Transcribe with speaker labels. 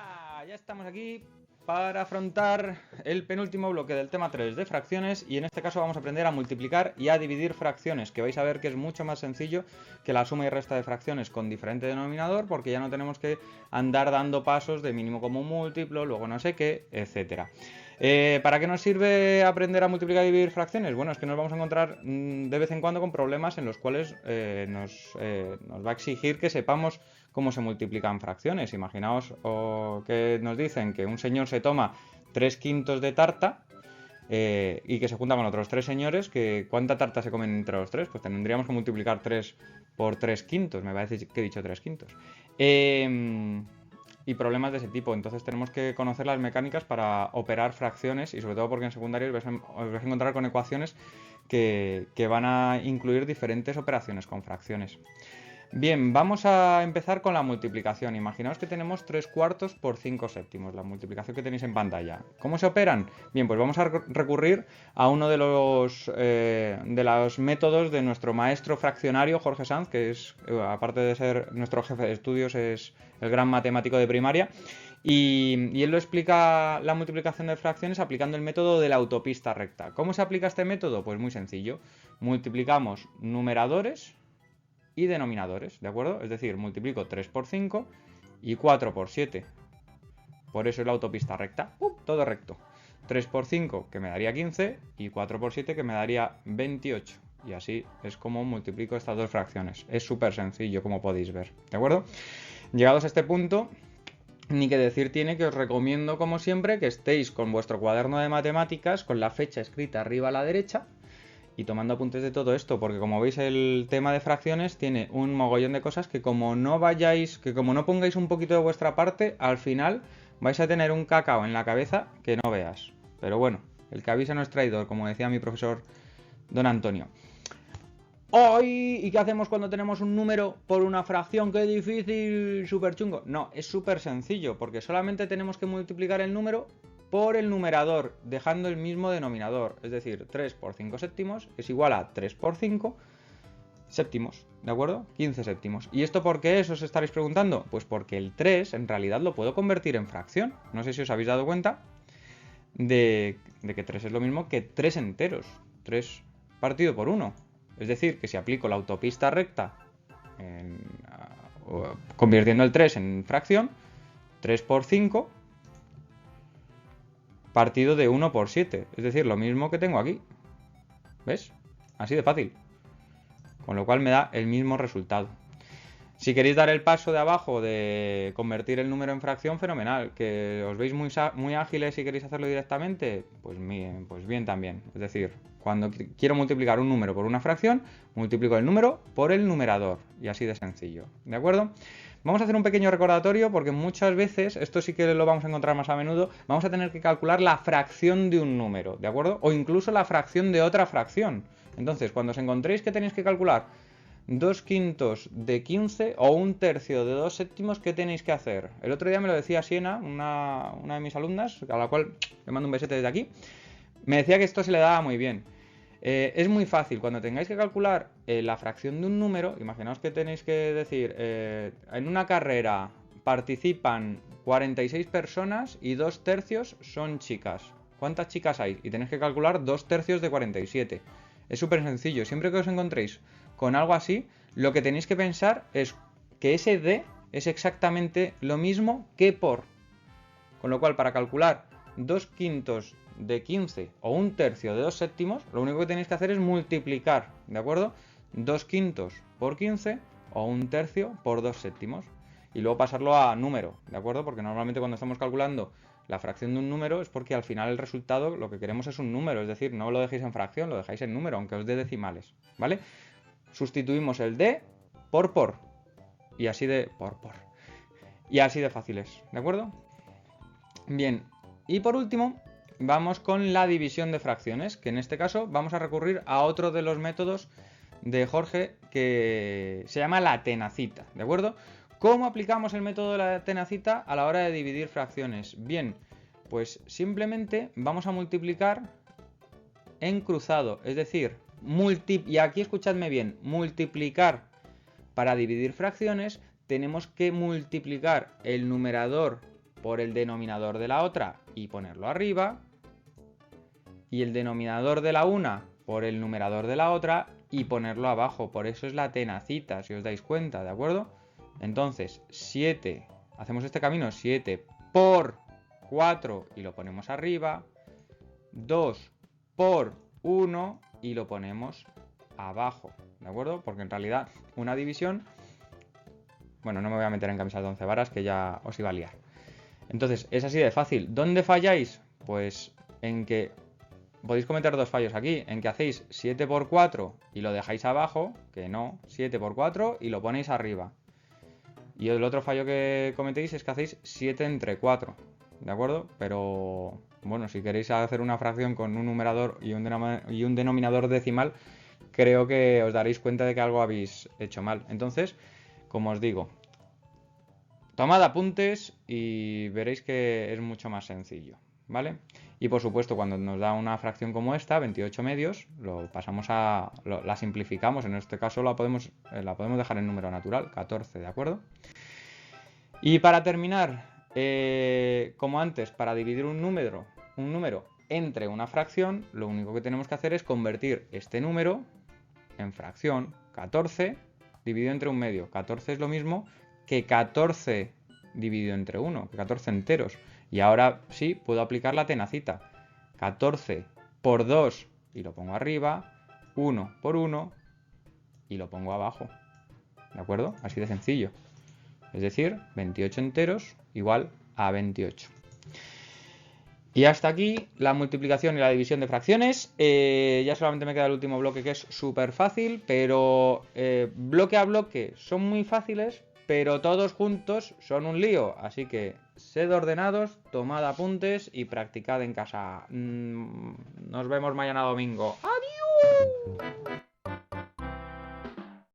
Speaker 1: Hola, ya estamos aquí para afrontar el penúltimo bloque del tema 3 de fracciones y en este caso vamos a aprender a multiplicar y a dividir fracciones, que vais a ver que es mucho más sencillo que la suma y resta de fracciones con diferente denominador, porque ya no tenemos que andar dando pasos de mínimo común múltiplo, luego no sé qué, etcétera. ¿Para qué nos sirve aprender a multiplicar y dividir fracciones? Bueno, es que nos vamos a encontrar de vez en cuando con problemas en los cuales nos va a exigir que sepamos cómo se multiplican fracciones. Imaginaos que nos dicen que un señor se toma 3 quintos de tarta y que se junta con otros 3 señores, que ¿cuánta tarta se comen entre los 3? Pues tendríamos que multiplicar 3 por 3 quintos, me parece que he dicho 3 quintos. Y problemas de ese tipo. Entonces tenemos que conocer las mecánicas para operar fracciones y sobre todo porque en secundaria os vais a encontrar con ecuaciones que van a incluir diferentes operaciones con fracciones. Bien, vamos a empezar con la multiplicación. Imaginaos que tenemos 3 cuartos por 5 séptimos, la multiplicación que tenéis en pantalla. ¿Cómo se operan? Bien, pues vamos a recurrir a uno de los métodos de nuestro maestro fraccionario, Jorge Sanz, que es, aparte de ser nuestro jefe de estudios, es el gran matemático de primaria. Y él lo explica la multiplicación de fracciones aplicando el método de la autopista recta. ¿Cómo se aplica este método? Pues muy sencillo. Multiplicamos numeradores y denominadores, ¿de acuerdo? Es decir, multiplico 3 por 5 y 4 por 7. Por eso es la autopista recta. Todo recto. 3 por 5 que me daría 15 y 4 por 7 que me daría 28. Y así es como multiplico estas dos fracciones. Es súper sencillo, como podéis ver, ¿de acuerdo? Llegados a este punto, ni que decir tiene que os recomiendo, como siempre, que estéis con vuestro cuaderno de matemáticas con la fecha escrita arriba a la derecha y tomando apuntes de todo esto, porque como veis el tema de fracciones tiene un mogollón de cosas que como no pongáis un poquito de vuestra parte, al final vais a tener un cacao en la cabeza que no veas. Pero bueno, el que avisa no es traidor, como decía mi profesor don Antonio. ¡Ay! ¿Y qué hacemos cuando tenemos un número por una fracción? ¡Qué difícil! ¡Súper chungo! No, es súper sencillo, porque solamente tenemos que multiplicar el número por el numerador, dejando el mismo denominador. Es decir, 3 por 5 séptimos es igual a 3 por 5 séptimos, ¿de acuerdo? 15 séptimos. ¿Y esto por qué es? Os estaréis preguntando. Pues porque el 3 en realidad lo puedo convertir en fracción. No sé si os habéis dado cuenta de que 3 es lo mismo que 3 enteros. 3 partido por 1. Es decir, que si aplico la autopista recta convirtiendo el 3 en fracción, 3 por 5 partido de 1 por 7. Es decir, lo mismo que tengo aquí. ¿Ves? Así de fácil. Con lo cual me da el mismo resultado. Si queréis dar el paso de abajo de convertir el número en fracción, fenomenal. Que os veis muy ágiles y queréis hacerlo directamente, pues bien también. Es decir, cuando quiero multiplicar un número por una fracción, multiplico el número por el numerador. Y así de sencillo. ¿De acuerdo? Vamos a hacer un pequeño recordatorio porque muchas veces, esto sí que lo vamos a encontrar más a menudo, vamos a tener que calcular la fracción de un número, ¿de acuerdo? O incluso la fracción de otra fracción. Entonces, cuando os encontréis que tenéis que calcular 2 quintos de 15 o 1/3 de 2 séptimos, ¿qué tenéis que hacer? El otro día me lo decía Siena, una de mis alumnas, a la cual le mando un besete desde aquí, me decía que esto se le daba muy bien. Es muy fácil, cuando tengáis que calcular la fracción de un número, imaginaos que tenéis que decir, en una carrera participan 46 personas y 2/3 son chicas. ¿Cuántas chicas hay? Y tenéis que calcular 2/3 de 47. Es súper sencillo, siempre que os encontréis con algo así, lo que tenéis que pensar es que ese D es exactamente lo mismo que por. Con lo cual, para calcular 2 quintos de 15 o 1/3 de 2 séptimos, lo único que tenéis que hacer es multiplicar, ¿de acuerdo? 2 quintos por 15 o 1/3 por 2 séptimos. Y luego pasarlo a número, ¿de acuerdo? Porque normalmente cuando estamos calculando la fracción de un número es porque al final el resultado lo que queremos es un número, es decir, no lo dejéis en fracción, lo dejáis en número, aunque os dé decimales, ¿vale? Sustituimos el D por. Y así de por. Y así de fácil es, ¿de acuerdo? Bien, y por último vamos con la división de fracciones, que en este caso vamos a recurrir a otro de los métodos de Jorge que se llama la tenacita, ¿de acuerdo? ¿Cómo aplicamos el método de la tenacita a la hora de dividir fracciones? Bien, pues simplemente vamos a multiplicar en cruzado, es decir, y aquí escuchadme bien, multiplicar para dividir fracciones tenemos que multiplicar el numerador por el denominador de la otra y ponerlo arriba. Y el denominador de la una por el numerador de la otra y ponerlo abajo. Por eso es la tenacita, si os dais cuenta, ¿de acuerdo? Entonces, 7, hacemos este camino, 7 por 4 y lo ponemos arriba. 2 por 1 y lo ponemos abajo, ¿de acuerdo? Porque en realidad una división... Bueno, no me voy a meter en camisas de 11 varas que ya os iba a liar. Entonces, es así de fácil. ¿Dónde falláis? Pues en que podéis cometer dos fallos aquí. En que hacéis 7 por 4 y lo dejáis abajo, que no, 7 por 4 y lo ponéis arriba. Y el otro fallo que cometéis es que hacéis 7 entre 4, ¿de acuerdo? Pero bueno, si queréis hacer una fracción con un numerador y un denominador decimal, creo que os daréis cuenta de que algo habéis hecho mal. Entonces, como os digo, tomad apuntes y veréis que es mucho más sencillo, ¿vale? Y por supuesto, cuando nos da una fracción como esta, 28 medios, la simplificamos. En este caso la podemos dejar en número natural, 14, ¿de acuerdo? Y para terminar, como antes, para dividir un número entre una fracción, lo único que tenemos que hacer es convertir este número en fracción. 14 dividido entre un medio. 14 es lo mismo que 14 dividido entre 1, que 14 enteros. Y ahora sí, puedo aplicar la tenacita. 14 por 2 y lo pongo arriba. 1 por 1 y lo pongo abajo. ¿De acuerdo? Así de sencillo. Es decir, 28 enteros igual a 28. Y hasta aquí la multiplicación y la división de fracciones. Ya solamente me queda el último bloque, que es súper fácil, pero bloque a bloque son muy fáciles, pero todos juntos son un lío. Así que sed ordenados, tomad apuntes y practicad en casa. Nos vemos mañana domingo. ¡Adiós!